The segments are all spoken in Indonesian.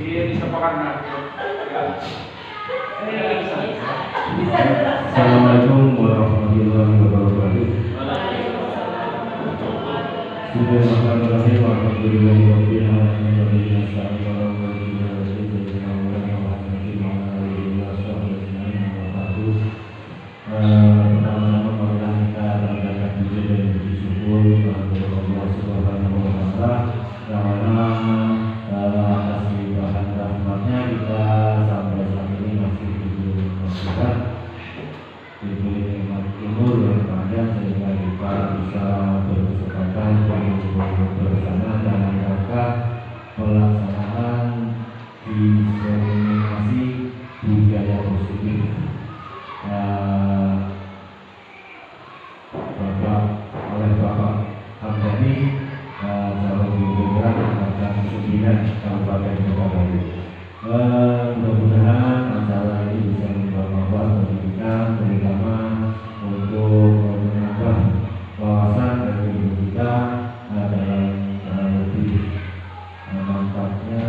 Assalamualaikum warahmatullahi wabarakatuh. Bismillahirrahmanirrahim. Alhamdulillahirabbil alamin. Pertama-tama marilah kita panjatkan puji dan puji syukur kepada Allah Subhanahu wa taala karena atas limpahan rahmatnya kita sampai saat ini masih diberi kesehatan, diberi nikmat umur yang panjang sehingga kita bisa berkesempatan untuk bersama dalam rangka pelaksanaan diseminasi budaya positif. Bapak Hamdani calon gubernur angkatan 9 Kabupaten Bekasi. Mudah-mudahan acara ini bisa membawa manfaat bagi kita, terutama untuk menambah wawasan dan ilmu kita dalam lebih manfaatnya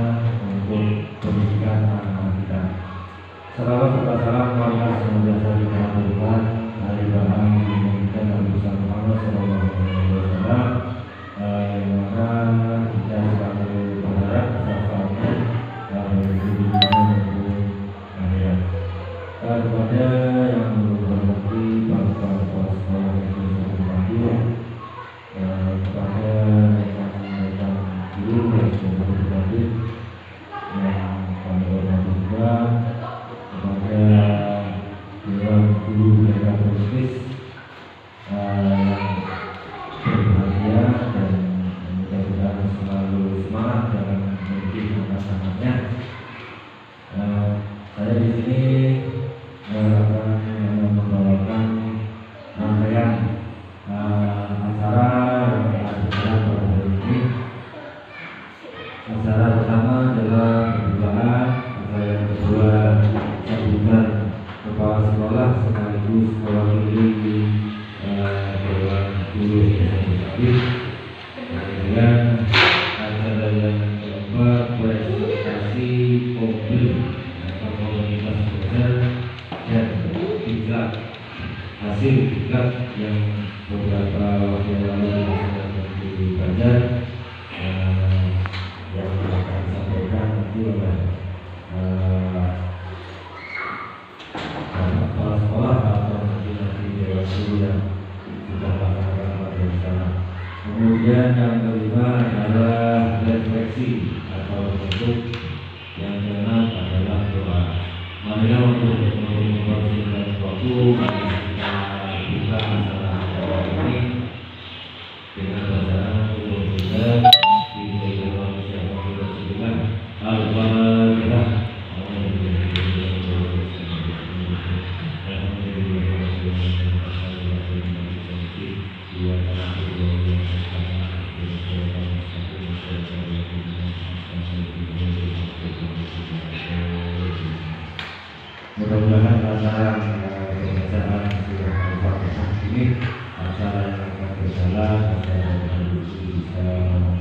untuk pendidikan anak-anak kita. Salawat serta salam marilah senantiasa kita haturkan dari Tuhan kita Nabi Muhammad sallallahu alaihi wasallam, yang mana kita selalu berharap syafaatnya dari dunia maupun akhirat. Kepada yang menghormati Bapak Kepala Sekolah Negeri 1 Bandung, kepada rekan-rekan guru yang sudah bergabung, yang kami hormati juga, kepada dewan guru daerah politis yang berbahagia dan mudah-mudahan selalu semangat dalam memimpin anak-anaknya. Saya di sini akan membawakan rangkaian acara yang akan berjalan pada hari ini. Acara pertama adalah pembukaan, acara yang kedua sambutan kepala sekolah sekaligus mewakili dewan guru yang kemudian acara yang keempat presentasi mobil atau komunitas belajar dan iklan hasil iklan yang beberapa waktu lalu sudah dibaca, yang akan disampaikan nanti oleh kepala sekolah atau nanti dewan guru yang sudah melaksanakan pada sana. Kemudian yang kelima adalah refleksi atau bentuk, yang keenam adalah doa. Marilah untuk mempersingkat waktu kita buka acara ini dengan bacaan untuk kita di dalam siapa kita sebutkan Al-Fatihah. Mudah-mudahan acara pembacaan surah Al-Fatihah ini acara yang akan berjalan, acara yang bisa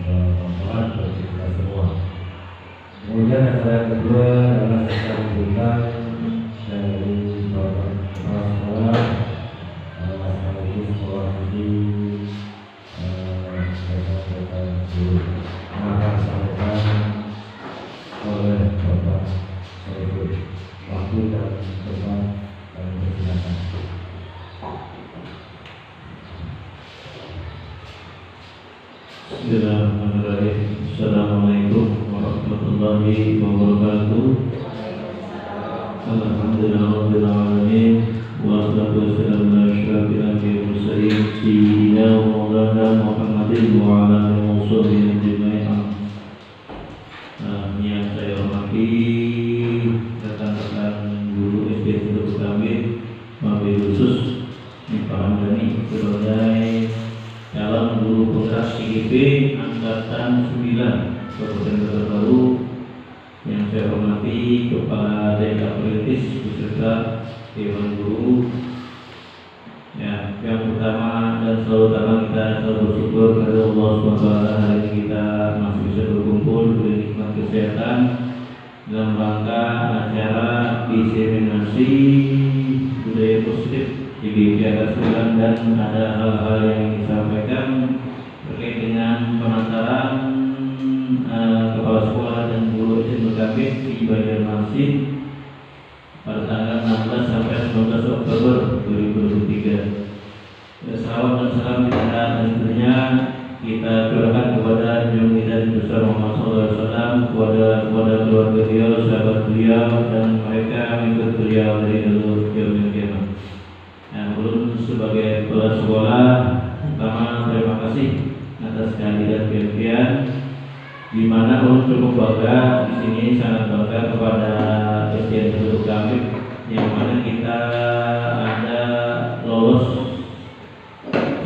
membawa bagi kita semua. Kemudian acara yang kedua adalah secara sambutan dari Bapak Kepala Sekolah sekaligus mewakili rekan-rekan guru yang akan disampaikan oleh Bapak Saiful. Waktu dan tempat kami persilakan. Bismillahirrahmanirrahim. Assalamualaikum warahmatullahi wabarakatuh. Alhamdulillahirabbil alamin. Wassalatu wassalamu ala asyrofil anbiya'i wal mursalin sayyidina wa maulana Muhammadin wa ala alihi wa sahbihi ajma'in. Yang saya hormati rekan-rekan guru SD Pondok Kami, wabil khusus Pak Hamdani sebagai calon guru penggerak IGP angkatan 9 Kabupaten Bekasi. Yang saya hormati Kepala Daerah Politis beserta Dewan Guru. Ya, yang pertama dan selalu utama kita selalu bersyukur kepada Allah SWT hari ini kita masih bisa berkumpul dengan nikmat kesehatan dalam rangka acara diseminasi budaya positif di atas bulan, dan ada hal-hal yang ingin disampaikan terkait dengan penataran kepala sekolah dan guru SMKB di Banjarmasin pada tanggal 16 sampai 19 Oktober 2023. Salam dan salam kita tentunya kita curahkan kepada junjungan kita besar Muhammad SAW, kepada keluarga beliau, sahabat beliau, dan mereka mengikut beliau dari dulu yaumil qiyamah. Nah, ulun sebagai kepala sekolah, pertama terima kasih atas kehadiran kalian, di mana ulun cukup bangga di sini, sangat bangga kepada SDN Satu Kamit, yang mana kita ada lolos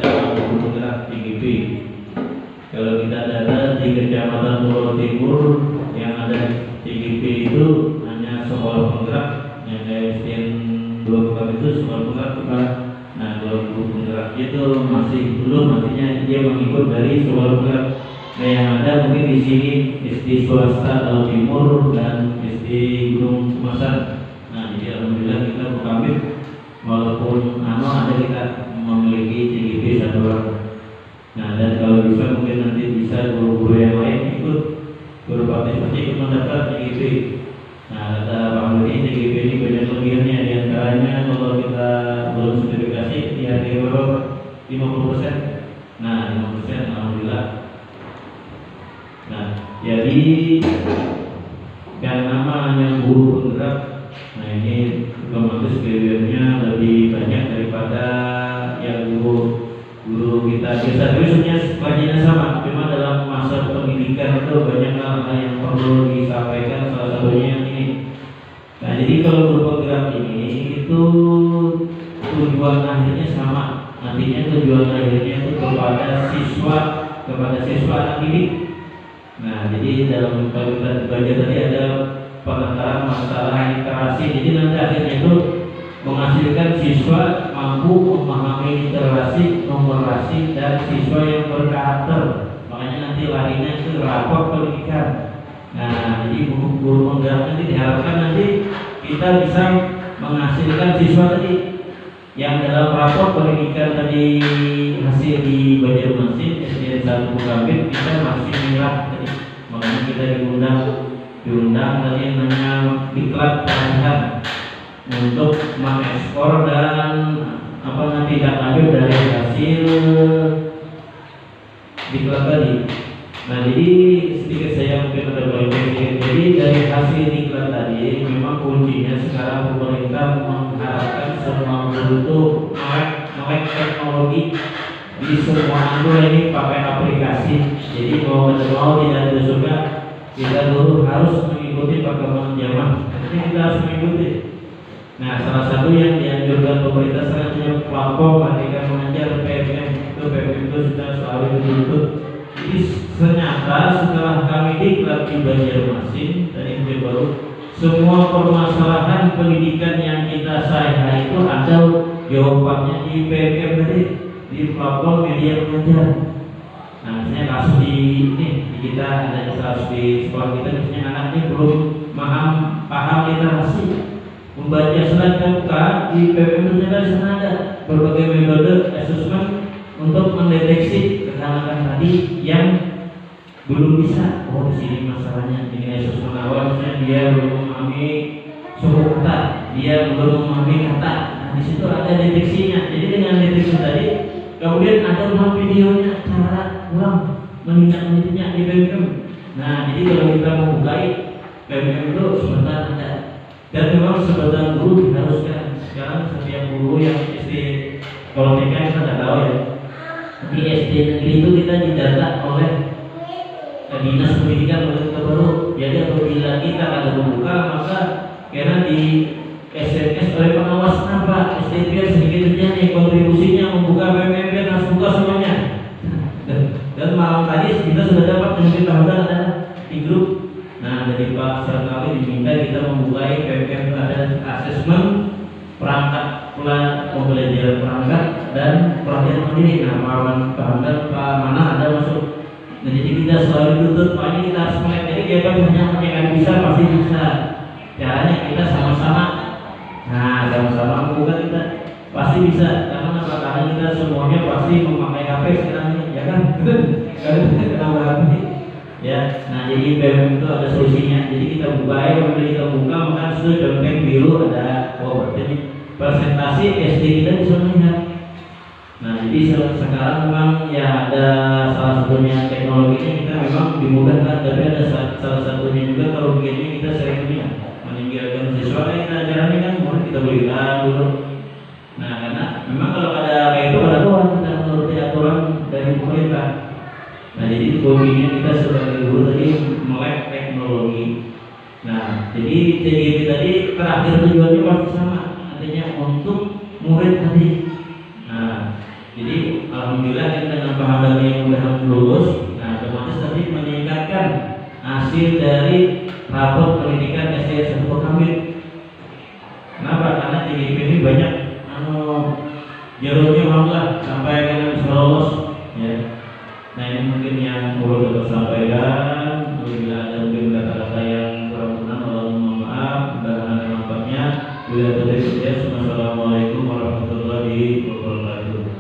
dalam bergerak TGP. Kalau kita data di Kecamatan Pulau Timur yang ada TGP itu hanya sekolah penggerak, yang kayak SDN 2 Pekan itu sekolah penggerak bukan. Nah, kalau guru penggerak itu masih belum, artinya dia mengikut dari sekolah penggerak. Nah, yang ada mungkin di sini SD swasta Pulau Timur dan SD Gunung Kemasan. Nah, jadi alhamdulillah kita Bukamit walaupun ada kita memiliki TGP satu orang. Nah, dan kalau bisa mungkin nanti bisa guru-guru yang lain ikut berpartisipasi ikut mendaftar TGP. Nah, kata Pak Mudi, TGP ini banyak kelebihannya, diantaranya kalau kita belum sertifikasi di harga berapa? 50%. Nah, 50% alhamdulillah. Nah, jadi yang namanya guru penggerak, nah ini otomatis kelebihannya lebih banyak daripada yang guru kita biasa. Biasanya sebenarnya sama, cuma dalam masa pendidikan itu banyak hal yang perlu disampaikan, salah satunya ini. Nah, jadi kalau guru penggerak ini itu tujuan akhirnya sama, nantinya tujuan akhirnya itu kepada siswa anak didik. Nah, jadi dalam kalau kita belajar tadi ada penataran masalah literasi, jadi nanti akhirnya itu menghasilkan siswa mampu memahami literasi, numerasi, dan siswa yang berkarakter. Makanya nanti larinya ke rapor pendidikan. Nah, jadi guru penggerak nanti diharapkan nanti kita bisa menghasilkan siswa tadi yang dalam rapor pendidikan tadi hasil di Banjarmasin SDN 1 Bukamit kita masih milah tadi. Makanya kita diundang tadi yang namanya diklat pelatihan untuk mengekspor dan tindak lanjut dari hasil diklat tadi. Nah, jadi sedikit saya mungkin ada banyak. Jadi dari hasil diklat tadi memang kuncinya sekarang pemerintah mengharapkan semua guru itu melek teknologi di semua guru ini pakai aplikasi. Jadi mau tidak suka kita guru harus mengikuti perkembangan zaman. Jadi kita harus mengikuti. Nah, salah satu yang dianjurkan pemerintah selanjutnya platform ketika mengajar PMM itu sudah selalu ditutup. Jadi ternyata setelah kami diklat di Banjarmasin dari baru semua permasalahan pendidikan yang kita sehari-hari itu ada jawabannya di PMM tadi, di platform media mengajar. Nah, misalnya kasus di kita ada kasus di sekolah kita, misalnya anaknya belum paham literasi, membaca selat buka di PPM itu ada berbagai metode asesmen untuk mendeteksi kesalahan tadi yang belum bisa. Oh, di sini masalahnya ini asesmen awal, misalnya dia belum memahami suku kata, dia belum memahami kata. Nah, di situ ada deteksinya. Jadi dengan deteksi tadi, kemudian ada ulang videonya, cara ulang menindaklanjutinya di PPM. Nah, jadi kalau kita membukai PPM itu sebentar ada. Dan memang sebenarnya guru diharuskan sekarang setiap guru yang SD, kalau TK kita tidak tahu ya, di SD negeri itu kita didata oleh dinas pendidikan oleh baru. Jadi apabila kita ada membuka, maka karena di SMS oleh pengawas apa SDP sedikitnya nih kontribusinya membuka PMM harus buka semuanya. Dan malam tadi kita sudah dapat mungkin tahunan ada di grup. Nah, dari Pak Serkali diminta kita membuka PMM ada asesmen perangkat pembelajaran perangkat dan pelajaran mandiri. Nah, Pak Mana ada masuk Nah, jadi kita selalu dituntut, Pak, ini kita harus melek. Jadi dia kan hanya bisa, pasti bisa. Caranya kita sama-sama. Nah, sama-sama bukan kita pasti bisa. Karena apa? Karena kita semuanya pasti memakai HP sekarang ini, ya kan? Kenapa sih? Ya, nah jadi BEM itu ada solusinya. Jadi kita buka ya, kemudian kita buka, maka itu dompet biru ada. Oh, berarti presentasi SD kita bisa melihat. Nah, jadi sekarang memang ya ada salah satunya teknologinya kita memang dimudahkan, tapi ada salah satunya juga kalau begini kita sering meninggalkan siswa kita ajarannya kan mulai kita berikan dulu. Nah, karena memang kalau ada kayak itu ada aturan, kita menuruti aturan dari pemerintah. Nah, jadi hobinya kita sebagai guru tadi melek teknologi. Nah, jadi TGP tadi terakhir tujuannya pasti sama, artinya untuk murid tadi. Nah, jadi alhamdulillah kita dengan bahan yang mudah lulus, nah otomatis tadi meningkatkan hasil dari rapor pendidikan SD 1 Kambit. Kenapa? Karena TGP ini banyak jalurnya alhamdulillah sampai kita bisa lolos ya. Nah, ini mungkin yang perlu kita sampaikan. Bila ada mungkin kata-kata yang kurang benar, mohon maaf. Mudah-mudahan ada manfaatnya. Bila ada dari Assalamualaikum warahmatullahi wabarakatuh.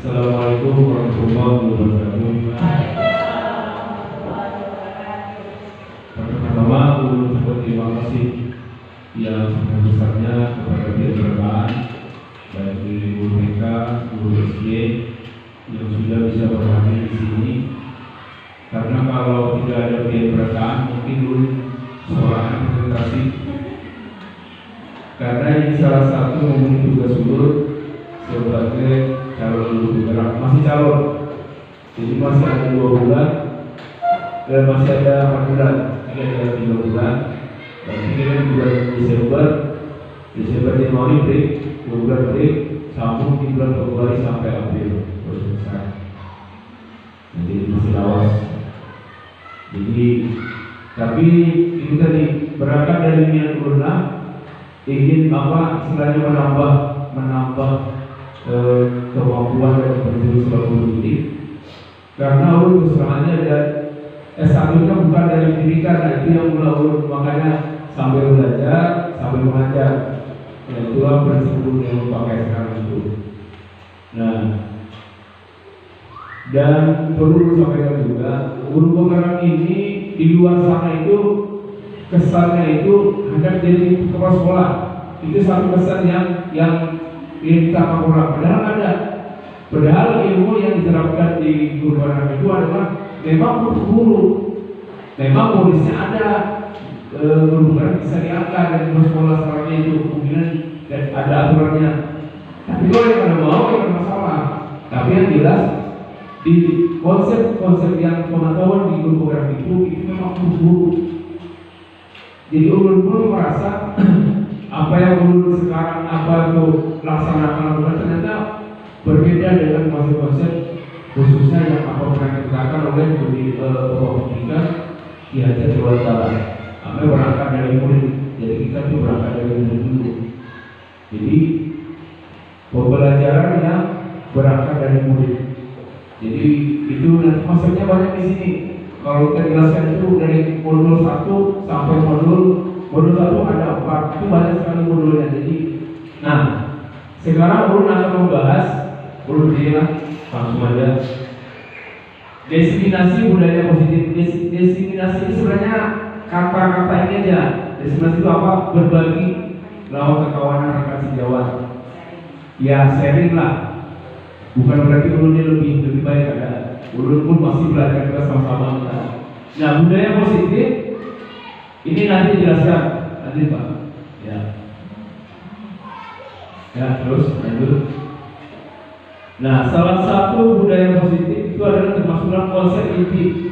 Assalamualaikum warahmatullahi wabarakatuh. Pertama, aku ucapkan terima kasih yang sebesar-besarnya kepada pihak berbahan, baik dari guru TK, guru SD yang sudah bisa berhadir di sini. Karena kalau tidak ada pihak berbahan, mungkin dulu seorang presentasi. Karena ini salah satu memenuhi tugas guru sebagai calon guru penggerak, masih calon, jadi masih ada 2 bulan dan masih ada 4 bulan, ini adalah 3 bulan. Dan ini kan bulan Desember Januari break, 2 bulan break, sambung di bulan Februari sampai April terus selesai. Jadi masih lawas. Jadi tapi itu tadi berangkat dari niat ulama ingin apa istilahnya menambah kemampuan dan berjurus sebagai ini, karena ulun keserangannya ada S1 nya bukan dari pendidikan, nah itu yang ulun makanya sambil belajar sambil mengajar, nah itulah prinsip ulun yang pakai sekarang itu. Nah, dan perlu sampaikan juga guru penggerak ini di luar sana itu kesannya itu hendak jadi kepala sekolah, itu satu kesan yang kita kurang. Padahal ilmu yang diterapkan di guru penggerak itu adalah memang guru, memang polisnya ada, guru penggerak bisa diangkat dari sekolah sekarang itu kemungkinan dan ada aturannya. Tapi kalau yang ada mau yang masalah. Tapi yang jelas di konsep yang pengetahuan di guru penggerak itu memang guru. Jadi ulun merasa apa yang ulun sekarang apa itu laksanakan ulun ternyata berbeda dengan konsep-konsep khususnya yang apa pernah dikatakan oleh Bapak Pendidikan Ki Hajar Dewantara. Apa berangkat dari murid, jadi kita itu berangkat dari murid dulu. Jadi pembelajaran yang berangkat dari murid. Jadi itu konsepnya banyak di sini. Kalau kita jelaskan itu dari modul 1 sampai modul 1 ada 4, itu banyak sekali modulnya. Jadi, nah sekarang ulun akan membahas, ulun langsung aja. Diseminasi budaya positif. Diseminasi itu sebenarnya kata-kata ini aja. Diseminasi itu apa? Berbagi lewat kekawanan rekan sejawat. Ya sharing lah. Bukan berarti ulunnya lebih baik ada. Ulun pun masih belajar kita sama-sama. Nah budaya positif Ini nanti dijelaskan nanti Pak. Ya. Ya, terus lanjut. Nah, salah satu budaya positif itu adalah termasuklah konsep inti.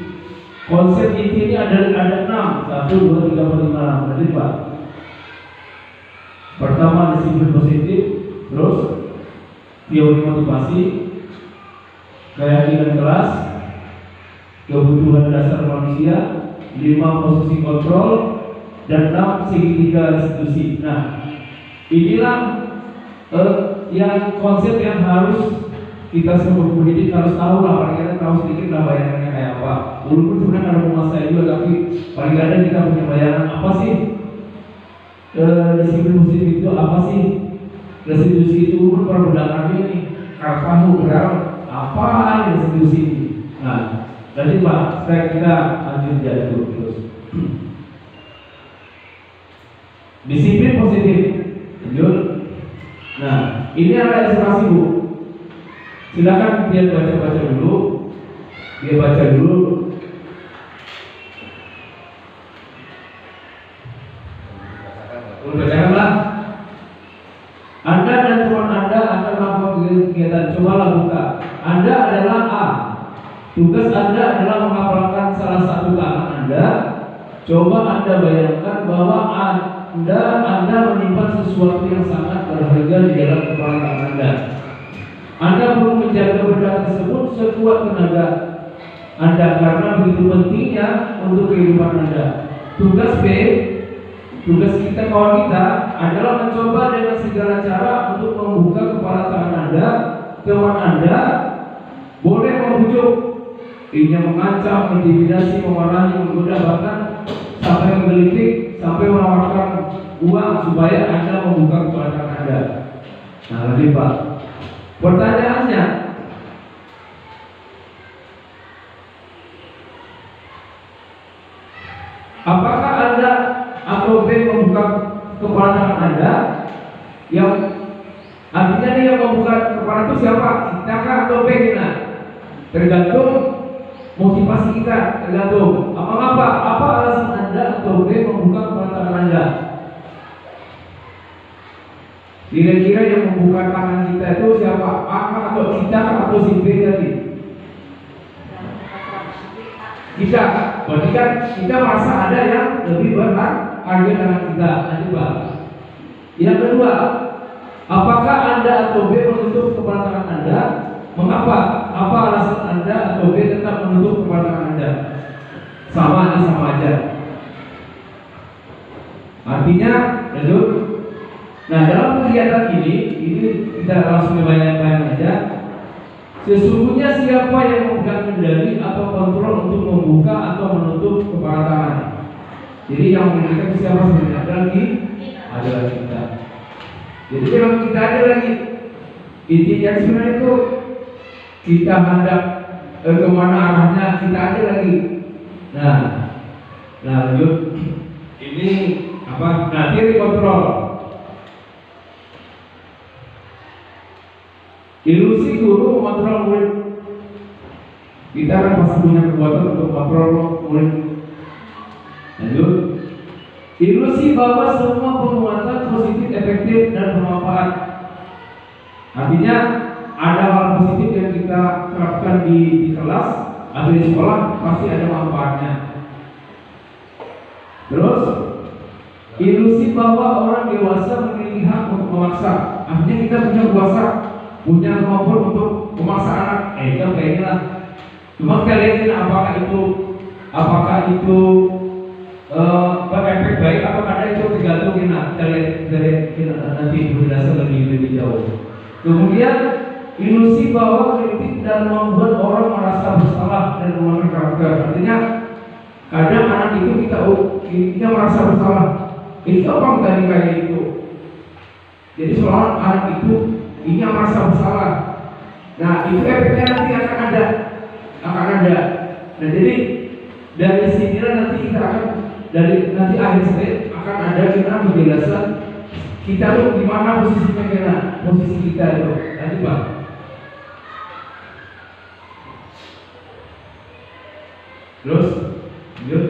Konsep inti ini ada 6, 1, 2, 3, 4, 5, 6. Lanjut Pak. Pertama disiplin positif, terus teori motivasi, keyakinan kelas, kebutuhan dasar manusia, 5 posisi kontrol, dan 6 segitiga restitusi. Nah, inilah yang konsep yang harus kita sebagai pendidik harus tahu lah, paling kita tahu sedikit lah bayangannya kayak apa. Walaupun sebenarnya ada penguasai juga, tapi paling ada kita punya bayangan apa sih disiplin positif itu apa sih, restitusi itu pun perbedaannya nih. Kalau kamu kenal apa restitusi ini. Nah, lanjut Pak, sekarang kita lanjut jadul terus. Disiplin positif, lanjut. Nah, ini adalah ilustrasi Bu. Silakan dia baca dulu. Dia baca dulu. Bacakanlah. Anda dan teman Anda akan melakukan kegiatan. Cobalah buka. Anda adalah A. Tugas Anda adalah menghafalkan salah satu tangan Anda. Coba Anda bayangkan bahwa Anda menyimpan sesuatu yang sangat berharga di dalam kepala tangan Anda. Anda perlu menjaga benda tersebut sekuat tenaga Anda karena begitu pentingnya untuk kehidupan Anda. Tugas B, tugas kita kawan kita adalah mencoba dengan segala cara untuk membuka kepala tangan Anda. Teman Anda boleh membujuk, ini mengancam, intimidasi, memarahi, menggoda, bahkan sampai menggelitik, sampai menawarkan uang supaya Anda membuka kepala tangan Anda. Nah, lanjut Pak. Pertanyaannya, apakah Anda atau B membuka kepala tangan Anda? Yang artinya nih yang membuka kepala itu siapa? Kita kah atau B kita? Tergantung motivasi kita, tergantung. Apa alasan Anda atau B membuka kepala tangan Anda? Kira-kira yang membuka tangan kita itu siapa? A atau kita atau si B tadi? Kita. Berarti kan kita merasa ada yang lebih berharga dengan kita. Nanti Pak. Yang kedua, apakah Anda atau B menutup kepala tangan Anda? Mengapa? Apa alasan Anda atau B tetap menutup kepala tangan Anda? Sama aja. Artinya, lanjut. Nah, dalam kegiatan ini kita langsung bayang-bayang aja. Sesungguhnya siapa yang memegang kendali atau kontrol untuk membuka atau menutup kepala tangan? Jadi yang menentukan siapa sebenarnya? Adalah kita. Jadi kalau kita ada lagi, intinya sebenarnya itu kita hendak kemana arahnya, kita ada lagi. Nah, lanjut. Ini apa? Nah, teori kontrol. Ilusi guru mengontrol murid. Kita kan pasti punya kekuatan untuk mengontrol murid. Lanjut. Ilusi bahwa semua penguatan positif, efektif, dan bermanfaat. Artinya ada hal positif yang kita terapkan di kelas atau di sekolah pasti ada manfaatnya. Terus, ilusi bahwa orang dewasa memiliki hak untuk memaksa. Artinya kita punya kuasa, punya kemampuan untuk memaksa anak. Kan kayaknya lah. Cuma kita lihat apakah itu berefek baik atau ada itu tergantung kita lihat dari nanti penjelasan lebih jauh. Kemudian ilusi bahwa kritik dan membuat orang merasa bersalah dan memiliki karakter. Artinya kadang anak itu kita merasa bersalah. Itu apa tadi kayak itu? Jadi seolah anak itu ini yang merasa bersalah. Nah, itu efeknya nanti akan ada. Nah, jadi dari sinilah nanti kita akan nanti akhir step akan ada kita penjelasan kita tuh di mana posisinya kita, posisi kita itu. Nanti Pak. Terus, lanjut.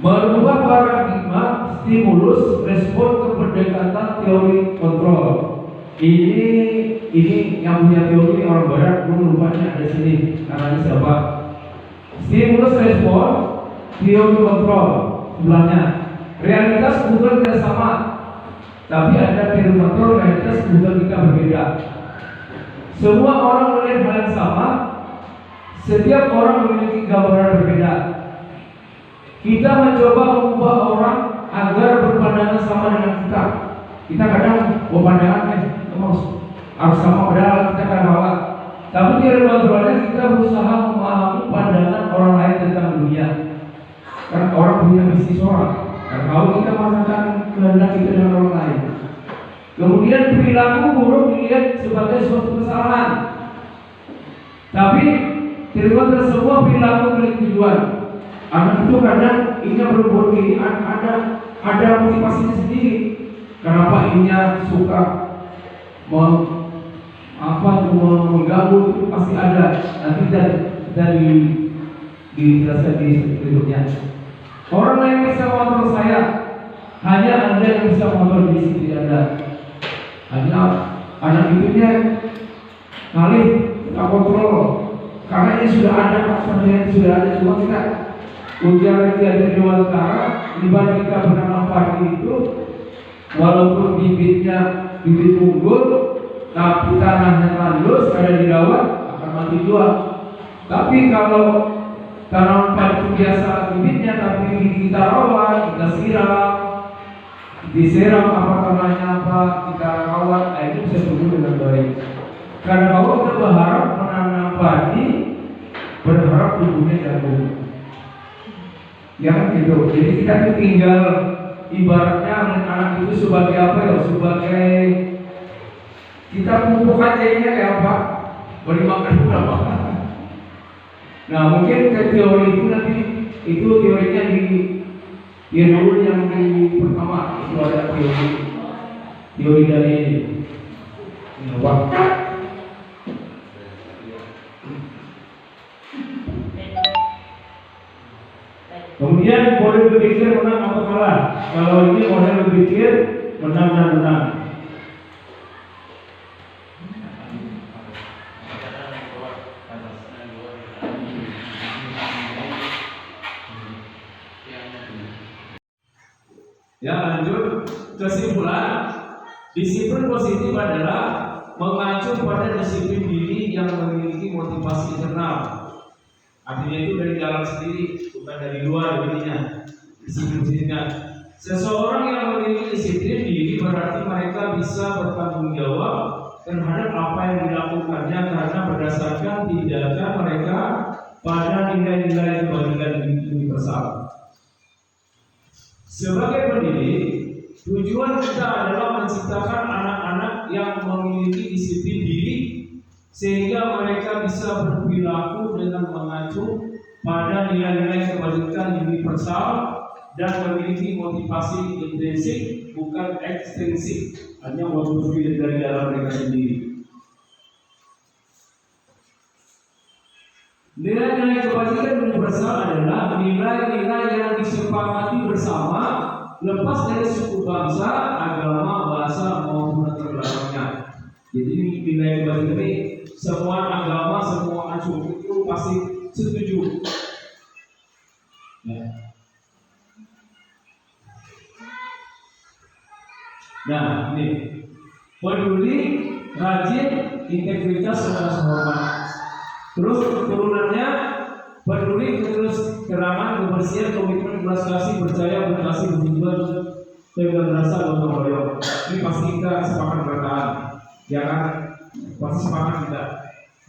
Merubah paradigma stimulus respon ke pendekatan teori kontrol. Ini yang punya teori orang barat, rupanya ada sini. Karena siapa? Stimulus respon teori kontrol sebelahnya. Realitas bukan tidak sama, tapi ada teori kontrol realitas bukan kita berbeda. Semua orang melihat hal yang sama. Setiap orang memiliki gambaran berbeda. Kita mencoba mengubah orang agar berpandangan sama dengan kita. Kita kadang berpandangan harus sama, padahal kita kadang kalah. Tapi teori kontrolnya kita berusaha memahami pandangan orang lain tentang dunia. Kan orang punya bisnis orang. Dan kalau kita merasakan kehendak kita dengan orang lain. Kemudian perilaku buruk dilihat sebagai suatu kesalahan. Tapi terima semua perilaku milik tujuan. Anak itu kadang ingin berbuat ini ada motivasinya sendiri. Kenapa inya suka mengganggu itu pasti ada. Nanti kita dijelaskan di berikutnya. Orang lain bisa mengontrol saya, hanya Anda yang bisa mengontrol diri sendiri Anda. Hanya anak hidupnya kali kita kontrol. Karena ini sudah ada, faktornya sudah ada, cuma kita ujian lagi ada di Wawancara. Ibarat kita bernama padi itu, walaupun bibit unggul, tapi tanahnya tandus, ada di dirawat, akan mati juga. Tapi kalau tanaman padi biasa bibitnya, tapi kita rawat, kita diseram apa tanahnya apa, kita rawat, itu bisa tumbuh dengan baik. Karena kalau kita berharap menanam padi, berharap tumbuhnya jagung. Ya kan gitu. Jadi kita itu tinggal ibaratnya anak itu sebagai apa ya? Sebagai kita pupuk aja ini kayak apa? Beri makan berapa? Nah mungkin ke teori itu nanti itu teorinya di dulu yang di pertama itu ada teori dari waktu. Kemudian model berpikir menang atau kalah. Kalau ini model berpikir menang dan menang. Ya lanjut kesimpulan. Disiplin positif adalah mengacu pada disiplin diri yang memiliki motivasi internal. Artinya itu dari dalam sendiri, bukan dari luar intinya. Disiplin. Seseorang yang memiliki disiplin diri berarti mereka bisa bertanggung jawab terhadap apa yang dilakukannya karena berdasarkan tindakan mereka pada nilai-nilai kebaikan universal. Sebagai pendidik, tujuan kita adalah menciptakan anak-anak yang memiliki disiplin diri sehingga mereka bisa berperilaku dengan mengacu pada nilai-nilai kebaikan universal dan memiliki motivasi intrinsik bukan ekstrinsik, hanya motivasi dari dalam mereka sendiri. Nilai-nilai kebaikan universal adalah nilai-nilai yang disepakati bersama lepas dari suku bangsa, agama, bahasa maupun latar belakangnya. Jadi nilai kebaikan ini semua agama, semua suku itu pasti setuju. Ya. Nah, ini peduli, rajin, integritas, serta hormat. Terus turunannya peduli, terus keramah, kebersihan, komitmen, belas kasih, percaya, berkasih, berjuang, dengan rasa gotong royong. Ini pasti kita sepakat bertahan, ya kan? Pasti sepakat kita.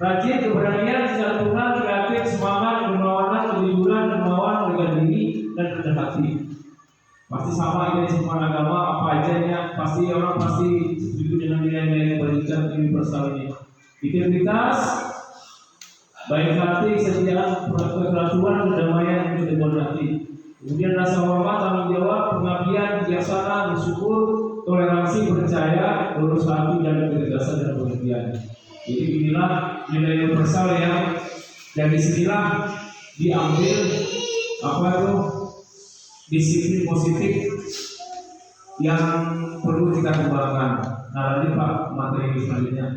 Rajin, keberanian, kesantunan, kreatif, semangat, dermawanan, kejujuran, dermawan, harga diri, dan rendah hati. Pasti sama ini semua agama apa aja pasti orang pasti setuju dengan nilai-nilai kebaikan universal ini. Integritas, baik hati, kesetiaan, keteraturan, kedamaian, dan keteguhan hati. Kemudian rasa hormat, tanggung jawab, pengabdian, bijaksana, bersyukur, toleransi, percaya, lurus hati, dan ketegasan dan pengertian. Jadi inilah nilai universal yang dari sinilah diambil apa itu disiplin positif yang perlu kita kembangkan. Nah, nanti Pak materi selanjutnya.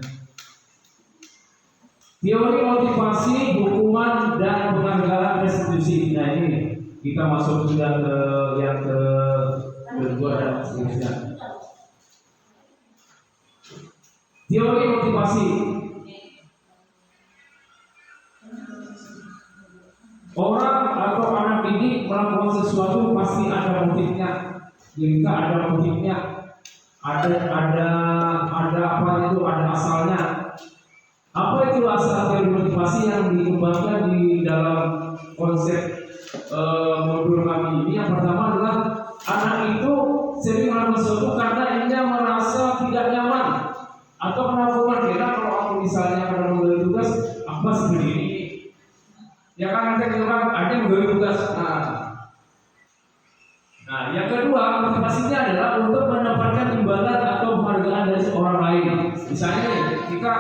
Teori motivasi, hukuman dan penghargaan restitusi. Nah ini kita masuk sudah ke yang kedua dan seterusnya. Teori motivasi. Orang atau anak ini melakukan sesuatu pasti ada motifnya. Jika ada motifnya, ada apa itu, ada asalnya. Apa itu asal teori motivasi yang dikembangkan di dalam konsep modul kami ini? Yang pertama adalah anak itu sering melakukan sesuatu karena ia merasa tidak nyaman atau melakukan kira kalau aku misalnya pada menggali tugas apa seperti ini ya kan, nanti orang ada menggali tugas. Nah, yang kedua motivasinya adalah untuk mendapatkan imbalan atau penghargaan dari seorang lain. Misalnya jika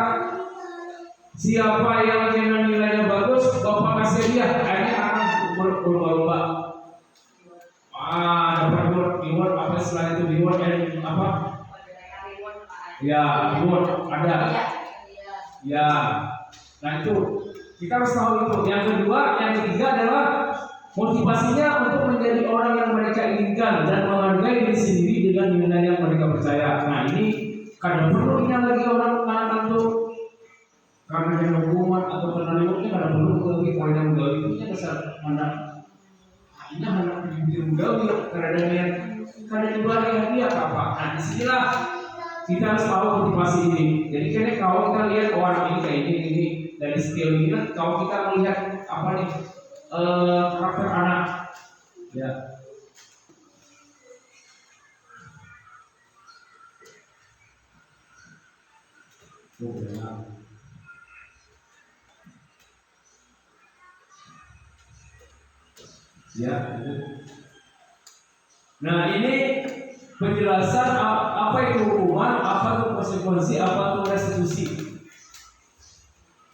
siapa yang nilainya bagus, bapak kasih dia, akhirnya akan berlomba-lomba. Dapat reward apa setelah itu reward dan apa? Ya, reward ada. Ya, nah itu kita harus tahu itu. Yang kedua, yang ketiga adalah motivasinya untuk menjadi orang yang mereka inginkan dan menghargai diri sendiri dengan nilai yang mereka percaya. Nah ini kadang perlu lagi orang anak itu karena ada hukuman atau karena rewardnya kadang perlu lebih poin yang menggawi itu besar mana ini anak pikir menggawi karena yang kadang juga dia apa. Nah disinilah kita harus tahu motivasi ini. Jadi kayaknya kalau kita lihat orang ini kayak ini dari skill ini kan kalau kita melihat apa nih karakter anak ya. Ya. Nah ini penjelasan apa itu hukuman, apa itu konsekuensi, apa itu restitusi.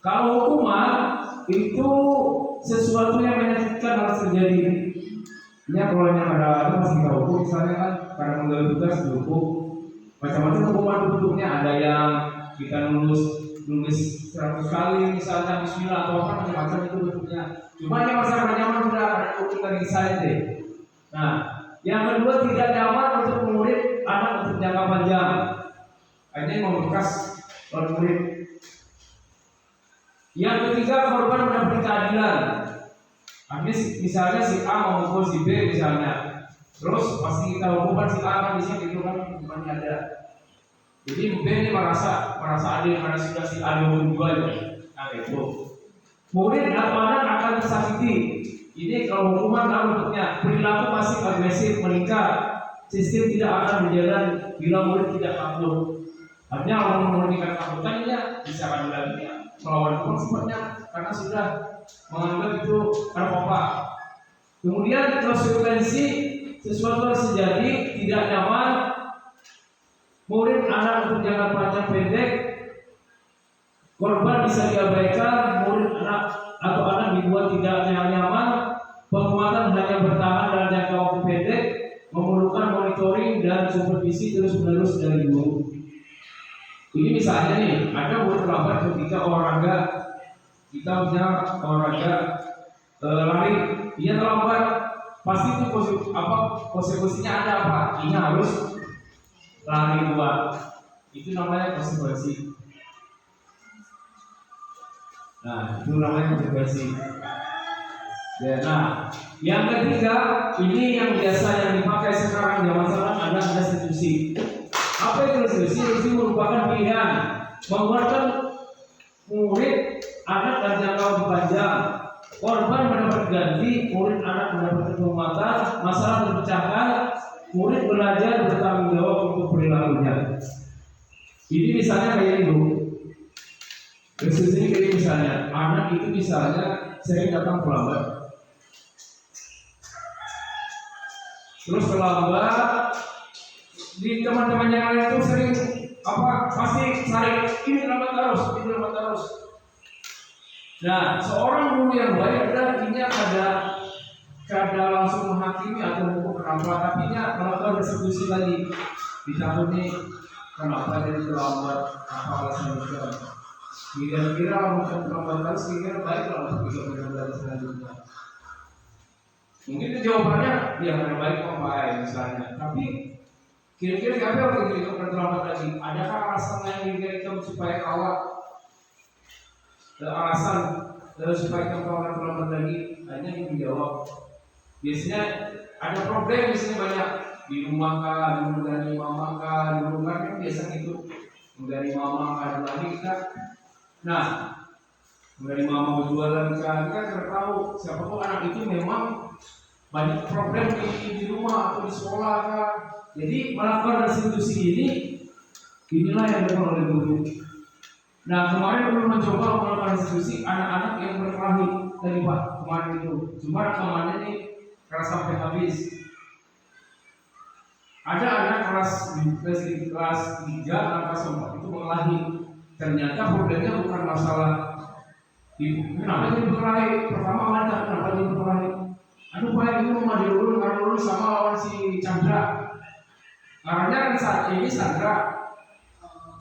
Kalau hukuman itu sesuatu yang menyakitkan harus terjadi. Ini kalau yang ada itu masih kita hukum, misalnya kan karena menggagal tugas dihukum. Macam-macam hukuman bentuknya, ada yang kita nulis 100 kali misalnya bismillah atau apa macam-macam itu bentuknya. Cuma yang masalah nyaman sudah ada hukum dari saya deh. Nah, yang kedua tidak nyaman untuk murid anak untuk jangka panjang. Ini membekas murid. Yang ketiga korban mendapat keadilan. Misalnya si A memukul si B misalnya, terus pasti kita hukuman si A kan bisa itu kan hukumannya ada. Jadi B ini merasa adil karena sudah si A dihukum juga aja. Nah itu. Murid atau anak akan tersakiti. Ini kalau hukuman dalam bentuknya perilaku pasif agresif meningkat. Sistem tidak akan berjalan bila murid tidak takut. Artinya kalau murid tidak takutannya bisa kan lagi ya. Melawan konsepnya karena sudah menganggap itu apa. Kemudian konsekuensi sesuatu yang terjadi tidak nyaman, murid anak untuk jangka panjang pendek, korban bisa diabaikan, murid anak atau anak dibuat tidak nyaman, penguatan hanya bertahan dalam jangka waktu pendek, memerlukan monitoring dan supervisi terus-menerus dari guru. Ini misalnya nih, ada buat terlambat ketika olahraga, kita punya olahraga lari, dia terlambat, pasti itu konsekuensinya ada apa? Ini harus lari dua, itu namanya konsekuensi. Nah, itu namanya konsekuensi. Ya, nah, yang ketiga, ini yang biasa yang dipakai sekarang zaman sekarang ada restitusi. Apa itu restitusi? Restitusi merupakan pilihan mengeluarkan murid anak dan jangka waktu panjang. Korban mendapat ganti, murid anak mendapat penghormatan, masalah terpecahkan, murid belajar bertanggung jawab untuk perilakunya. Ini misalnya kayak itu. Restitusi kayak misalnya anak itu misalnya sering datang terlambat. Terus terlambat di teman-teman yang lain itu sering pasti cari ini terlambat terus. Nah, seorang guru yang baik adalah ini ada kada langsung menghakimi atau menghukum kenapa, tapi dia melakukan resolusi lagi di tahun ini kenapa jadi terlambat, apa alasan itu. Kira-kira mungkin terlambat kali sehingga baiklah untuk bisa benar-benar selanjutnya. Mungkin itu jawabannya ya karena baik kok baik misalnya, tapi kira-kira siapa yang jadi terlambat lagi? Adakah alasan lain yang kita supaya kawat? Alasan supaya kita terlambat lagi? Hanya yang dijawab. Biasanya ada problem, biasanya banyak di rumah kah, dulu dari mama kah, dulu kan biasa gitu dari mama kah, lagi kita. Nah, dari mama berjualan kah, kita tidak tahu siapa tuh anak itu memang banyak problem di rumah atau di sekolah kah. Jadi melakukan restitusi inilah yang dilakukan oleh guru. Nah kemarin belum mencoba melakukan restitusi anak-anak yang berkelahi tadi Pak kemarin itu. Cuma rekamannya ini karena sampai habis. Ada anak kelas 3, kelas 4 itu berkelahi. Ternyata problemnya bukan masalah kenapa dia berkelahi. Pertama ada kenapa dia berkelahi. Aduh Pak ini mau mandi dulu sama lawan si Chandra. Karena kan saat ini Sandra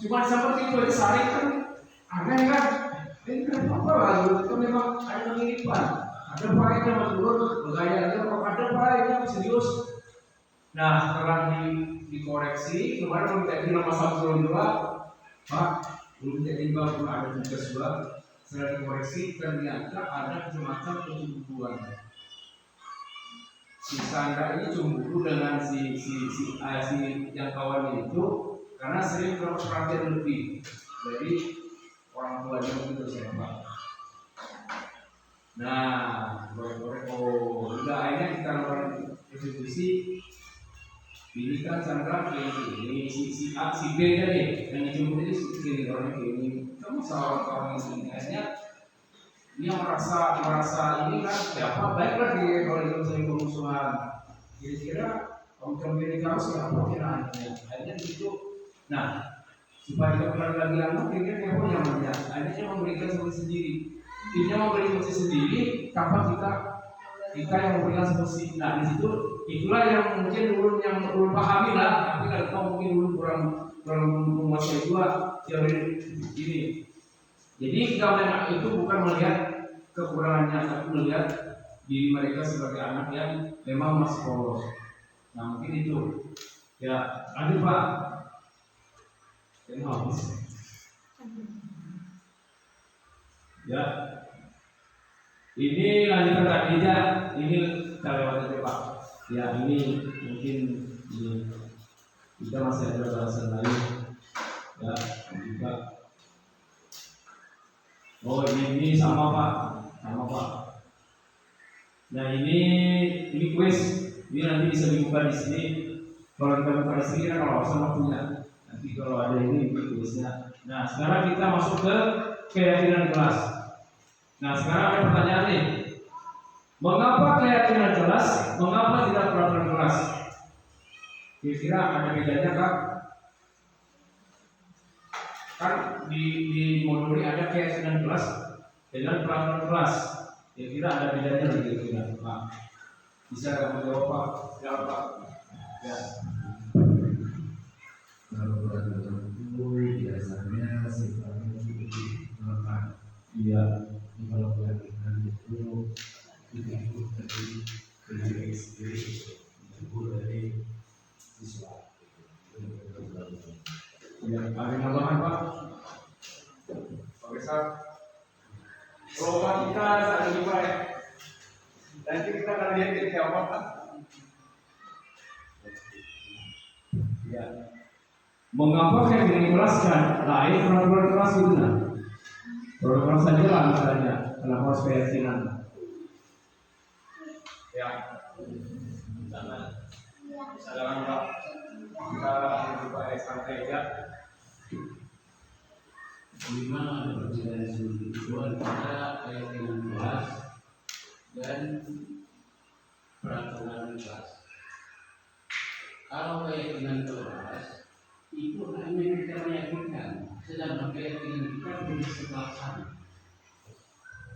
cuma seperti itu aja saling kan aneh kan? Ini kenapa lalu itu memang ada kemiripan. Ada baiknya mas Guru bergaya aja kalau ada baiknya serius. Nah setelah dikoreksi kemarin minta di nomor 102 Pak belum jadi baru ada tugas juga. Setelah dikoreksi ternyata ada semacam kecemburuan. Si Sandra ini cemburu dengan si yang kawannya itu karena sering dapat perhatian lebih dari orang tuanya itu siapa. Nah, goreng-goreng udah akhirnya kita lakukan restitusi. Ini kan Sandra ini si A si B tadi yang dicemburu itu si orangnya ini kamu salah kawan ini akhirnya dia merasa ini kan siapa baiklah dia kalau itu sering bermusuhan kira-kira kaum kamu siapa kira akhirnya gitu. Nah supaya kita kembali lagi lama kira-kira siapa yang namanya akhirnya dia memberikan solusi sendiri. Dia memberi solusi sendiri tanpa kita yang memberikan solusi. Nah di situ itulah yang mungkin belum pahami lah, tapi kalau tahu mungkin dulu kurang menguasai juga teori ini. Jadi kita melihat itu bukan melihat kekurangannya, tapi melihat diri mereka sebagai anak yang memang masih polos. Nah mungkin itu ya. Aduh Pak, ini habis. Ya, ini lanjutan tadinya. Ini kita lewat Pak. Ya ini mungkin kita masih ada bahasan lain. Ya juga. Oh ini sama Pak. Nah ini kuis, ini nanti bisa dibuka di sini. Kalau kita buka di sini kan kalau sama punya. Nanti kalau ada ini kuisnya. Nah sekarang kita masuk ke keyakinan kelas. Nah sekarang ada pertanyaan nih. Mengapa keyakinan kelas? Mengapa tidak peraturan kelas? Kira-kira ada bedanya Kak? Kan di modul ini ada keyakinan kelas dengan peraturan kelas. Kira-kira ada bedanya lagi kira-kira Pak? Bisa kamu jawab Pak? Ya Pak. Ya. Kalau peraturan itu biasanya sifatnya lebih melekat. Iya. Kalau keyakinan itu diikut dari sendiri, diikut dari siswa. Ya, ada tambahan Pak? Pak Besar. Kalau Pak kita ada juga ya. Nanti kita akan lihat ke siapa Pak. Ya. Mengapa keyakinan kelas kan lain peraturan kelas itu nah? Peraturan saja lah misalnya, kenapa harus keyakinan? Ya. Misalnya Pak, kita coba santai aja. Memang ada perbedaan itu antara keyakinan kelas dan peraturan kelas. Kalau keyakinan kelas itu hanya kita meyakinkan, sedangkan keyakinan kita belum terlaksana.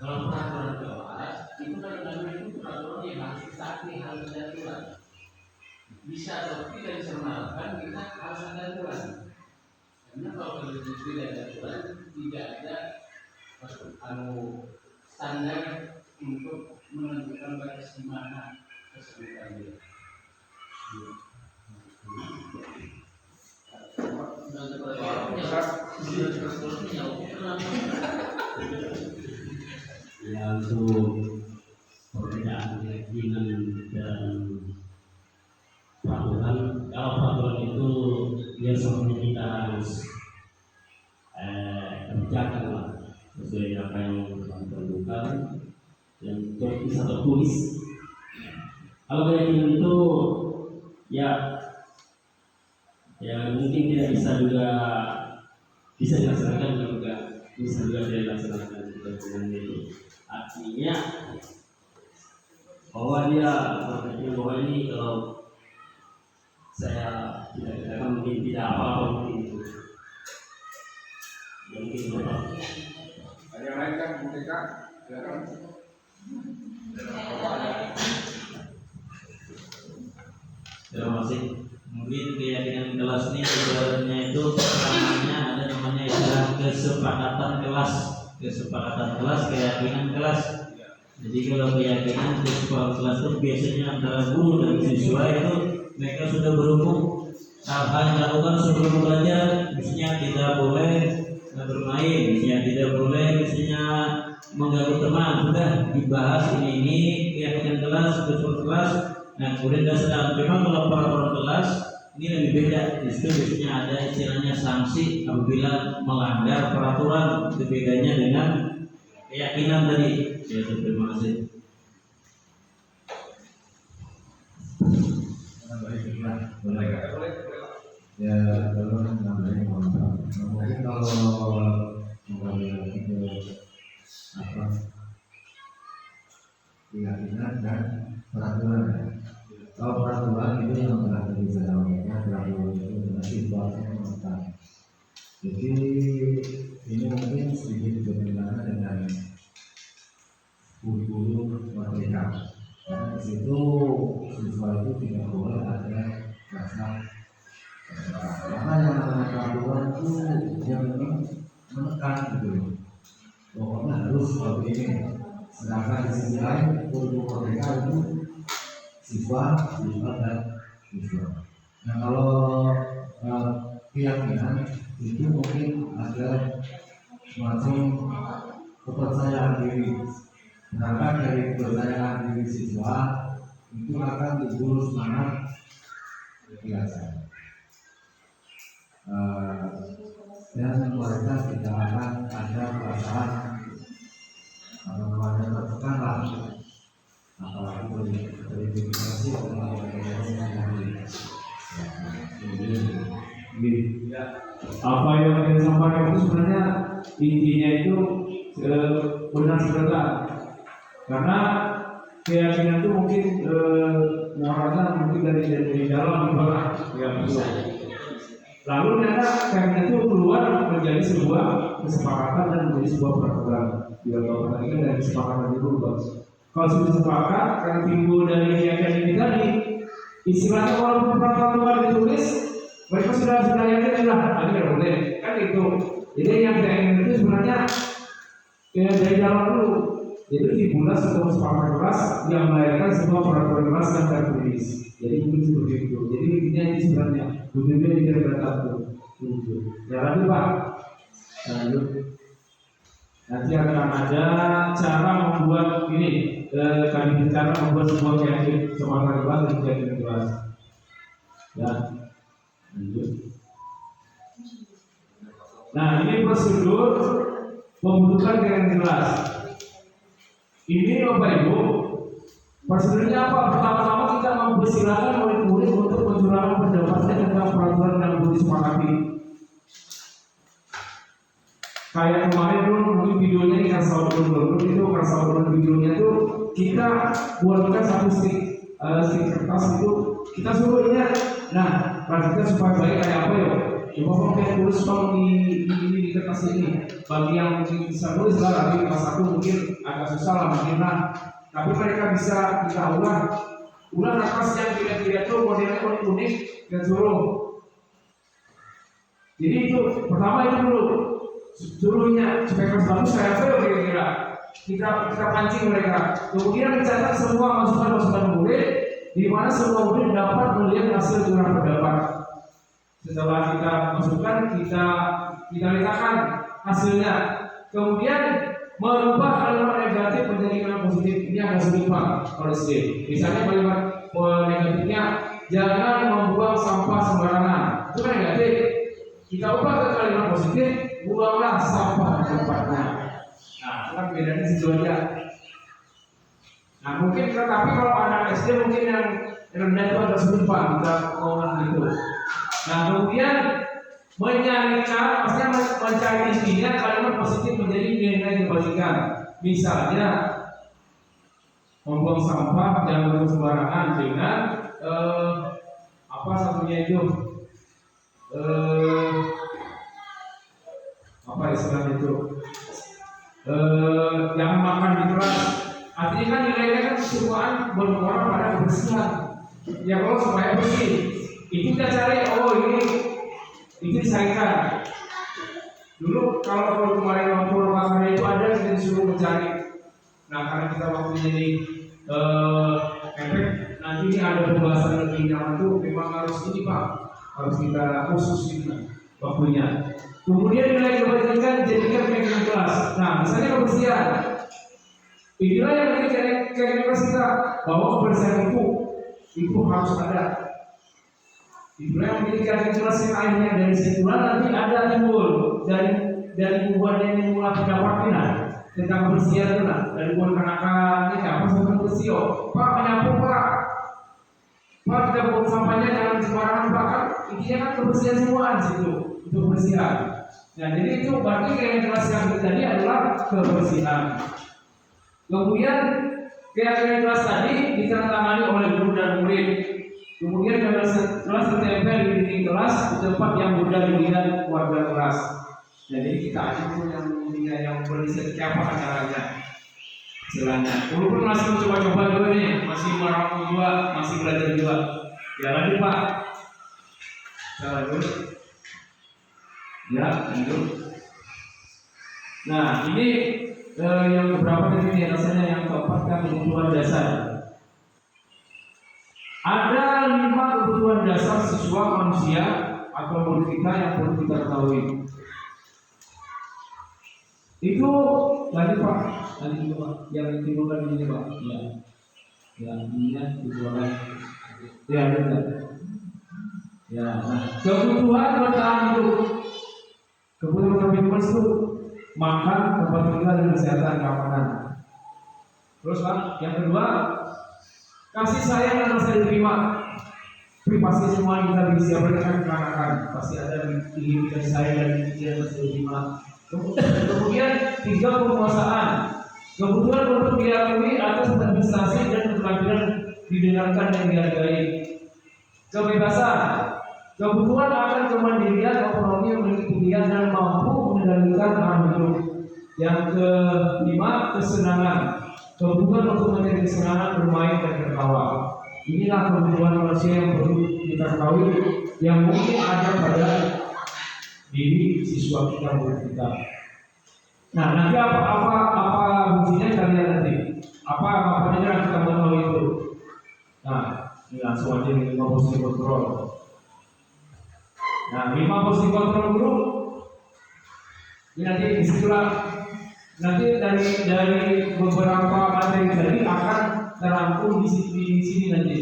Kalau peraturan kelas itu kadang-kadang itu peraturan yang harus kita bisa atau tidak bisa melakukan, kita harus ada aturan. Karena kalau tidak ada aturan, tidak ada standar untuk menentukan batas di mana kesulitan dia. Ya, untuk perbedaan keyakinan dan peraturan, kalau peraturan itu dia sebenarnya kita harus kerjakan lah sesuai apa yang ditentukan yang tertulis atau tulis. Kalau keyakinan itu ya mungkin tidak bisa juga bisa dilaksanakan, juga bisa juga tidak dilaksanakan keyakinan itu. Artinya bahwa dia berpikir bahwa ini kalau saya tidak katakan mungkin tidak apa-apa, mungkin itu mungkin apa. Ada yang lain kan mereka silakan. Terima kasih. Mungkin keyakinan kelas ini sebenarnya itu namanya ada namanya istilah kesepakatan kelas, keyakinan kelas. Jadi kalau keyakinan kesepakatan kelas itu biasanya antara guru dan siswa itu mereka sudah berumur hal-hal yang dilakukan sebelum belajar, misalnya tidak boleh bermain, misalnya tidak boleh misalnya mengganggu teman, sudah dibahas ini keyakinan kelas, kesepakatan kelas. Nah, kemudian dasar memang kalau peraturan kelas ini lebih beda. Di situ biasanya ada istilahnya sanksi apabila melanggar peraturan. Itu bedanya dengan keyakinan tadi. Ya, terima kasih. Ya, kalau namanya mungkin kalau kembali lagi ke apa keyakinan dan peraturan. Kalau peraturan itu yang terakhir bisa namanya peraturan itu nanti bahasanya mengatakan. Jadi ini mungkin sedikit berbeda dengan guru mereka. Karena di situ siswa itu tidak boleh ada rasa karena yang namanya peraturan itu yang menekan gitu. Pokoknya harus seperti ini. Sedangkan di sisi lain guru mereka itu siswa dan siswa. Nah, kalau keyakinan itu mungkin ada semacam kepercayaan diri. Sedangkan dari kepercayaan diri siswa itu akan timbul semangat belajar. Dan mereka tidak akan ada perasaan tertekan lah, apalagi terindikasi apa yang saya sampaikan itu sebenarnya intinya itu benar sebentar, karena keyakinan itu mungkin muaranya mungkin dari dalam ke bawah, ya bisa. Lalu ternyata keyakinan itu keluar menjadi sebuah kesepakatan dan menjadi sebuah peraturan. Bila kalau tadi kan dari kesepakatan itu bagus. Kalau sudah sepakat yang timbul dari keyakinan ini tadi, istilahnya walaupun peraturan ditulis, mereka sudah yakin lah, tadi kan boleh, kan itu. Jadi yang saya ingin itu sebenarnya dari dalam dulu. Jadi timbullah sebuah kesepakatan kelas yang melahirkan sebuah peraturan kelas yang tertulis. Jadi mungkin seperti itu. Jadi intinya ini sebenarnya wujudnya tidak berkata itu. Ya lanjut Pak. Lanjut. Nanti akan ada cara membuat ini. Kami bicara membuat sebuah kesepakatan kelas dan keyakinan kelas. Ya. Lanjut. Nah, ini prosedur pembentukan keyakinan kelas. Ini Bapak Ibu, prosedurnya apa? Pertama-tama kita mempersilahkan murid-murid untuk mencurahkan pendapatnya tentang peraturan yang belum disepakati. Kayak kemarin dulu mungkin videonya ini kasau dulu itu videonya itu kita buatkan satu stick kertas itu kita suruh ini. Nah, kita supaya baik kayak apa ya? Coba kamu tulis kalau di kertas ini. Bagi yang mungkin bisa nulis lah, tapi pas aku mungkin agak susah lah mungkin lah. Tapi mereka bisa kita ulang ulang nafas yang kira-kira itu modelnya unik dan suruh. Jadi itu pertama itu dulunya supaya bagus saya kira-kira kita pancing mereka. Kemudian mencatat semua masukan murid, di mana semua murid dapat melihat hasil curah pendapat. Setelah kita masukkan, kita letakkan hasilnya. Kemudian merubah kalimat negatif menjadi kalimat positif. Ini agak sulit Pak kalau SD. Misalnya kalimat negatifnya, jangan membuang sampah sembarangan. Itu kan negatif. Kita ubah ke kalimat positif, buanglah sampah di tempatnya. Nah, itu kan bedanya situ aja. Nah, mungkin tapi kalau anak SD mungkin yang rendah itu agak sulit Pak, kita ngomong gitu. Nah, kemudian menyarikan, maksudnya mencari intinya kalimat positif menjadi nilai kebaikan. Misalnya membuang sampah jangan sembarangan dengan apa satunya itu apa istilahnya itu jangan makan di kelas. Artinya kan nilainya kan kesukaan bermuara pada kebersihan. Ya kalau supaya bersih, itu kita cari ini disaikan. Dulu kalau kemarin waktu makannya itu ada kita disuruh mencari. Nah karena kita waktunya ini efek, nanti ini ada pembahasan lebih nyaman itu memang harus ini Pak, harus kita khusus ini waktunya. Kemudian nilai kebaikan jadikan kegiatan kelas. Nah misalnya kebersihan, inilah yang menjadi kegiatan kelas kita, bahwa kebersihan itu harus ada. Itulah yang menjadi kegiatan kelas yang akhirnya dari situlah nanti ada timbul dari buah yang mulai pendapatnya tentang kebersihan itu dari buah kanak-kanak ini apa sampai bersih Pak menyapu Pak kita buang sampahnya jangan sembarangan Pak, kan intinya kan kebersihan semua di situ, itu kebersihan. Nah jadi itu berarti kegiatan kelas yang tadi adalah kebersihan. Kemudian kegiatan kelas tadi ditandatangani oleh guru dan murid. Kemudian kelas ditempel di dinding kelas di tempat yang mudah dilihat warga kelas. Jadi kita ajak yang berisi apa acaranya. Istilahnya. Walaupun masih coba-coba juga nih, masih merangkul juga, masih belajar juga. Ya lanjut Pak. Kita lanjut. Ya lanjut. Nah ini yang beberapa tadi rasanya yang keempat kan kebutuhan dasar. Ada 5 kebutuhan dasar siswa manusia atau murid kita yang perlu kita ketahui. Itu lanjut Pak, lanjut Pak, yang ditimbulkan ini Pak. Ya, ininya kebutuhan. Ya, benar. Ya, nah, kebutuhan bertahan hidup. Kebutuhan itu makan, tempat tinggal, dan kesehatan keamanan. Terus Pak, yang kedua, kasih sayang yang harus diterima. Pasti semua kita bisa berikan kekanak-kanakan. Pasti ada di kasih sayang dan yang harus diterima. Kemudian 3 penguasaan. Kebutuhan untuk diakui atas administrasi dan keterampilan didengarkan dan dihargai. Kebebasan. Kebutuhan akan kemandirian ekonomi yang memiliki pilihan dan mampu mengendalikan arah hidup. Yang kelima, kesenangan. Kebutuhan untuk mencari kesenangan bermain dan tertawa. Inilah kebutuhan manusia yang perlu kita ketahui yang mungkin ada pada diri siswa kita, murid kita. Nah nanti apa fungsinya kalian nanti? Apa maknanya kita mengetahui itu? Nah ini langsung aja 5 posisi kontrol. Nah 5 posisi kontrol dulu. Ini nanti disitulah nanti dari beberapa materi tadi akan terangkum di sini nanti.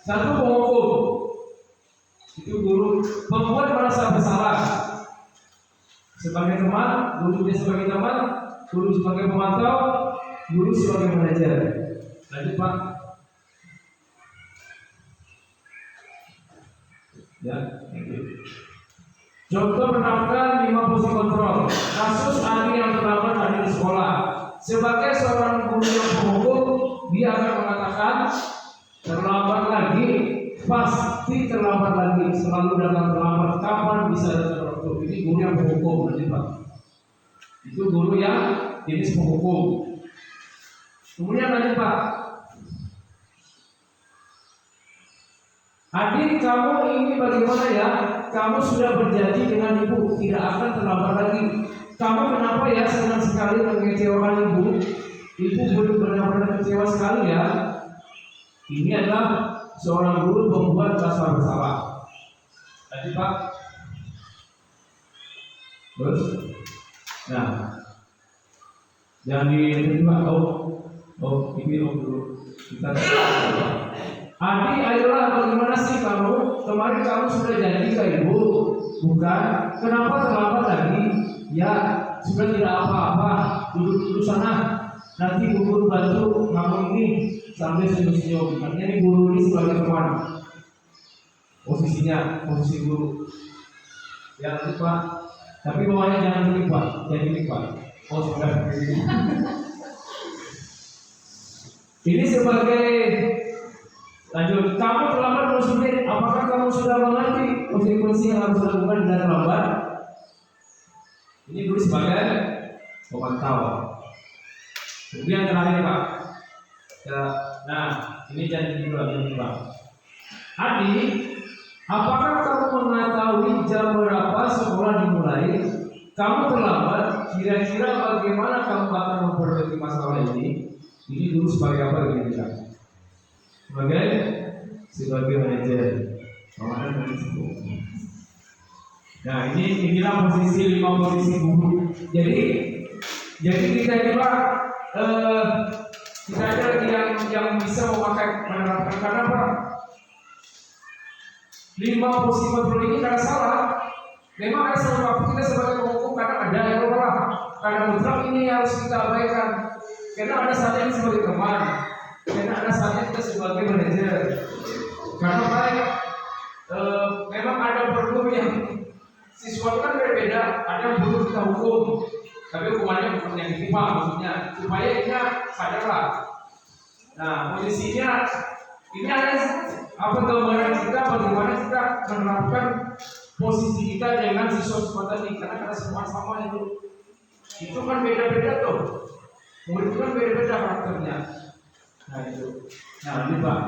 1 penghukum. Itu guru membuat merasa bersalah sebagai teman, guru dia sebagai teman, guru sebagai pemantau, guru sebagai manajer. Lanjut Pak. Ya. Contoh menerapkan 5 posisi kontrol. Kasus adik yang terlambat hadir di sekolah. Sebagai seorang guru yang penghukum, dia akan mengatakan terlambat lagi. Pasti terlambat lagi, selalu datang terlambat. Kapan bisa datang waktu? Ini guru yang penghukum nanti Pak. Itu guru yang jenis penghukum. Kemudian lanjut Pak. Adik, kamu ini bagaimana ya? Kamu sudah berjanji dengan ibu tidak akan terlambat lagi. Kamu kenapa ya senang sekali mengecewakan ibu? Ibu benar-benar kecewa sekali ya. Ini adalah seorang guru membuat rasa bersalah. Tadi Pak. Terus, nah, jangan diterima. Ini dulu. Kita. Adik, ayolah, bagaimana sih kamu? Kemarin kamu sudah janji ke ibu, bukan? Kenapa terlambat lagi? Ya, sudah tidak apa-apa. Duduk sana. Nanti guru bantu kamu ini sambil senyum-senyum. Artinya ini guru ini sebagai teman. Posisi guru. Ya, Pak. Tapi bawahnya jangan gini, Pak. Jangan gini, Pak. Oh, sudah. Ini sebagai lanjut, kamu terlambat bersulit. Apakah kamu sudah mengerti konsekuensi yang harus dilakukan dengan terlambat? Ini dulu sebagai pemantau. Kemudian terakhir Pak. Nah, ini janji dulu Pak. Adik, apakah kamu mengetahui jam berapa sekolah dimulai? Kamu terlambat. Kira-kira bagaimana kamu akan memperbaiki masalah ini? Ini dulu sebagai apa ini Pak? Sebagai manajer. Nah, inilah posisi 5 posisi guru. Jadi kita juga kita ada yang bisa memakai menerapkan karena apa? 5 posisi guru ini karena salah. Memang ada sesuatu kita sebagai penghukum karena ada yang salah. Karena mutlak ini harus kita abaikan. Karena ada saatnya ini sebagai teman. Karena ada saatnya kita sebagai manajer. Karena baik, memang ada perlu yang siswa kan berbeda. Ada yang perlu kita hukum, tapi hukumannya bukan yang ditimpa maksudnya, supaya dia sadarlah. Nah, posisinya ini ada apa gambaran kita bagaimana kita menerapkan posisi kita dengan siswa-siswa tadi, karena ada semua sama itu kan beda-beda tuh. Murid itu kan beda-beda karakternya. Nah itu, nah ini Pak.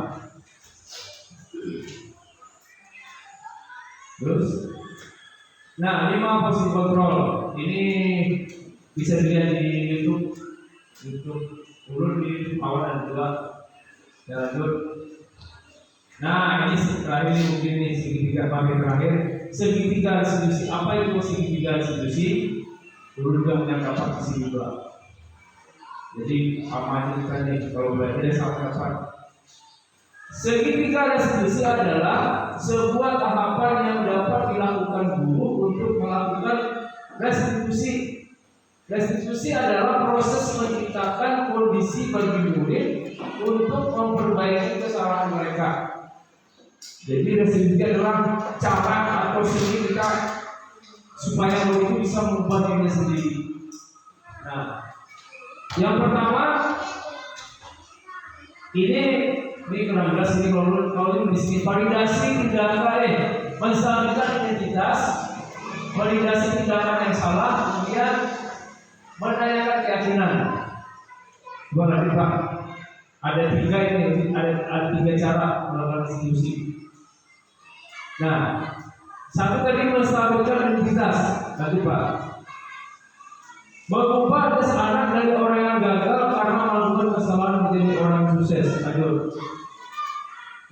Terus, nah 5 posisi kontrol ini bisa dilihat di YouTube ulun di awal dan juga lanjut. Nah ini terakhir mungkin ini segitiga pakai terakhir. Segitiga resolusi, apa itu segitiga resolusi? Ulun juga menyangka di sini juga. Jadi apa kita nih kalau belajar sama dapat. Segitiga restitusi adalah sebuah tahapan yang dapat dilakukan guru untuk melakukan restitusi. Restitusi adalah proses menciptakan kondisi bagi murid untuk memperbaiki kesalahan mereka. Jadi restitusi adalah cara atau seni kita supaya murid itu bisa mengubah dirinya sendiri. Nah, yang pertama ini kenapa ini kalau di sini validasi tindakan menstabilkan identitas, validasi tindakan yang salah, kemudian menanyakan keyakinan. Berarti Pak, ada 3 ini, ada 3 cara melakukan restitusi. Nah, satu tadi menstabilkan identitas, berarti Pak. Mengubah anak dari orang yang gagal karena melakukan kesalahan menjadi orang yang sukses. Aduh.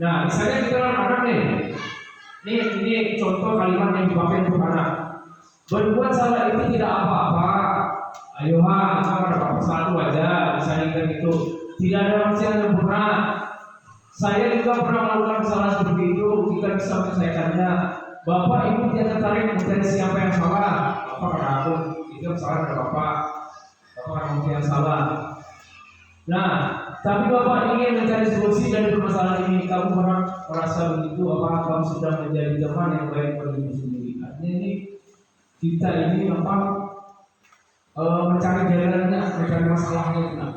Nah, misalnya kita anak nih. Ini contoh kalimat yang dipakai untuk anak. Berbuat salah itu tidak apa-apa. Ayo ada apa salah itu aja. Misalnya kan itu tidak ada manusia yang sempurna. Saya juga pernah melakukan kesalahan seperti itu. Kita bisa menyelesaikannya. Bapak Ibu tidak tertarik mencari siapa yang salah. Apa karena aku? Itu salah dari Bapak karena yang salah. Nah, tapi Bapak ingin mencari solusi dari permasalahan ini. Kamu merasa begitu? Apa kamu sudah menjadi teman yang baik bagi diri sendiri? Artinya ini kita ini mencari jalannya, mencari masalahnya,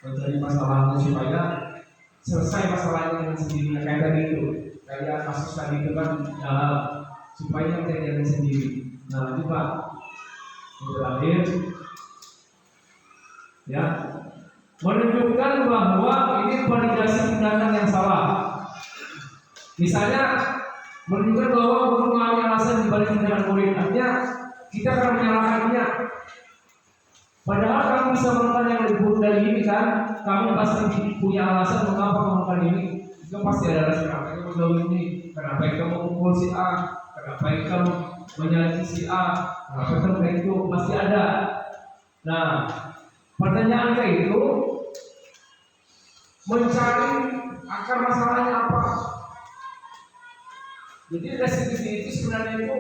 mencari masalahnya supaya selesai masalahnya dengan sendirinya. Kayak tadi itu, kayak kasus tadi itu kan, supaya mencari jalan sendiri. Nah, itu Pak. Yang terakhir, ya, menunjukkan bahwa ini validasi tindakan yang salah. Misalnya menunjukkan bahwa guru mengalami alasan dibalik tindakan murid, artinya kita akan menyalahkan dia. Padahal kamu bisa melakukan yang lebih buruk dari ini kan? Kamu pasti punya alasan mengapa kamu melakukan ini. Itu pasti ada alasan. Kenapa kamu menjauh ini? Kenapa kamu mukul si A? Kenapa kamu menyalahkan si A? Kenapa kamu kayak itu? Pasti ada. Nah, pertanyaan kayak itu mencari akar masalahnya apa. Jadi restitusi itu sebenarnya itu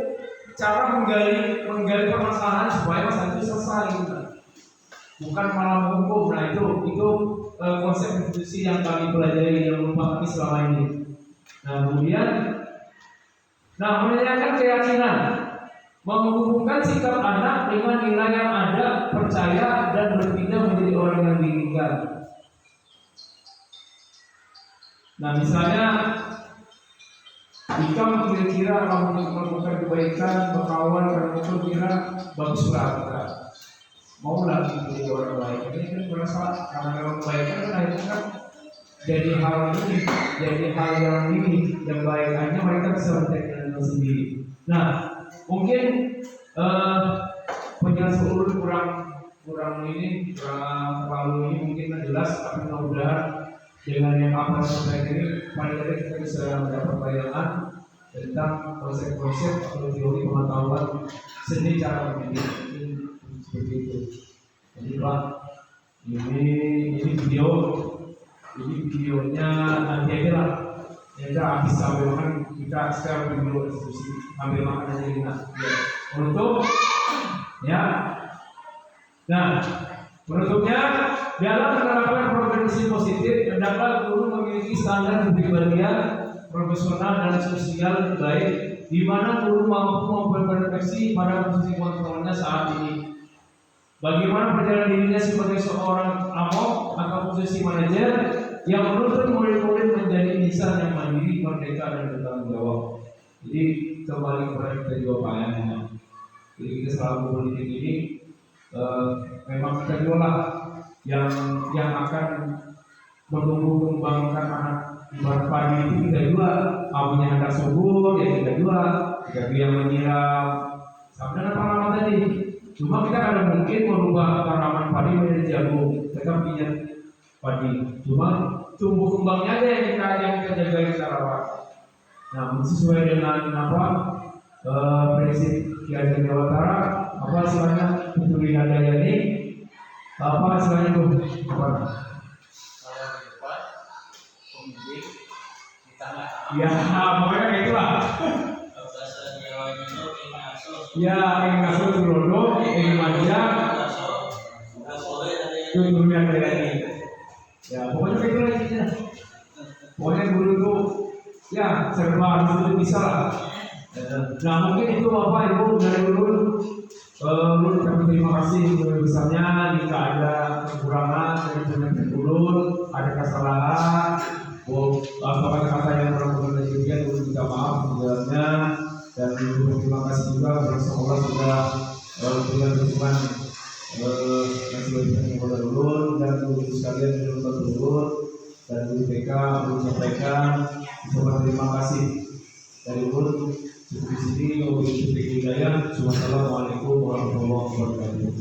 cara menggali permasalahan supaya masalah itu selesai, gitu. Bukan malah menghukum. Nah itu konsep restitusi yang kami pelajari, yang lupa kami selama ini. Nah kemudian, menanyakan keyakinan, menghubungkan sikap anak dengan nilai yang ada, percaya dan berpindah menjadi orang yang diinginkan. Nah misalnya, jika kira-kira kamu melakukan kebaikan, berkawan, kamu kira bagus kita mau lagi menjadi orang baik. Ini kan merasa karena orang baik kan itu kan jadi hal yang baik, hanya mereka bisa menjadikan sendiri. Nah mungkin penjelasan ulun kurang terlalu ini mungkin jelas, tapi mudah-mudahan dengan yang apa seperti ini paling tidak kita bisa mendapat bayangan tentang konsep-konsep atau teori pengetahuan seni cara mendidik seperti itu. Jadi Pak, ini videonya nanti aja lah. Ya habis sampai makan kita sekarang dulu diskusi sambil makan aja kita. Untuk ya. Nah, menutupnya dalam menerapkan progresi positif, hendaklah guru memiliki standar kepribadian profesional dan sosial baik, di mana guru mampu memperbaiki pada posisi kontrolnya saat ini. Bagaimana perjalanan dirinya sebagai seorang amok atau posisi manajer yang menuntut murid-murid menjadi insan yang mandiri, merdeka dan bertanggung jawab. Jadi kembali kepada kita jawabannya. Jadi kita selalu politik ini memang kita juga yang akan menumbuh kembangkan anak ibarat padi itu. Kita juga punya anak subur, ya kita juga yang menyiram sama dengan tanaman tadi. Cuma kita kadang mungkin merubah tanaman padi menjadi jagung, tetap punya padi. Cuma tumbuh kembangnya aja yang kita jaga, kita rawat. Nah, sesuai dengan prinsip Ki Ageng Jawa Barat, apa istilahnya Putri Nadaya ini, apa istilahnya tuh? Apa? Kalau di depan, pembimbing di tengah. Ya, pokoknya kayak itulah. Bahasa Jawanya itu ingasuh. Ya, ingasuh Tulodo, Ingmanja, Putri Nadaya ini. Ya, pokoknya kayak itulah intinya. Pokoknya guru itu, ya serba harus bisa lah. Nah mungkin itu Bapak Ibu dari ulun kami terima kasih besarnya. Jika ada kekurangan dari penyampaian ulun, ada kesalahan, atau kata-kata yang kurang berkenan juga, ulun minta maaf sebenarnya. Dan terima kasih juga karena sekolah sudah dengan dukungan yang sudah diberikan kepada ulun dan ulun sekalian yang membantu ulun dan ulun TK ulun sampaikan terima kasih dari ulun. Di sini wabillahi hidayah. Wassalamualaikum warahmatullahi wabarakatuh.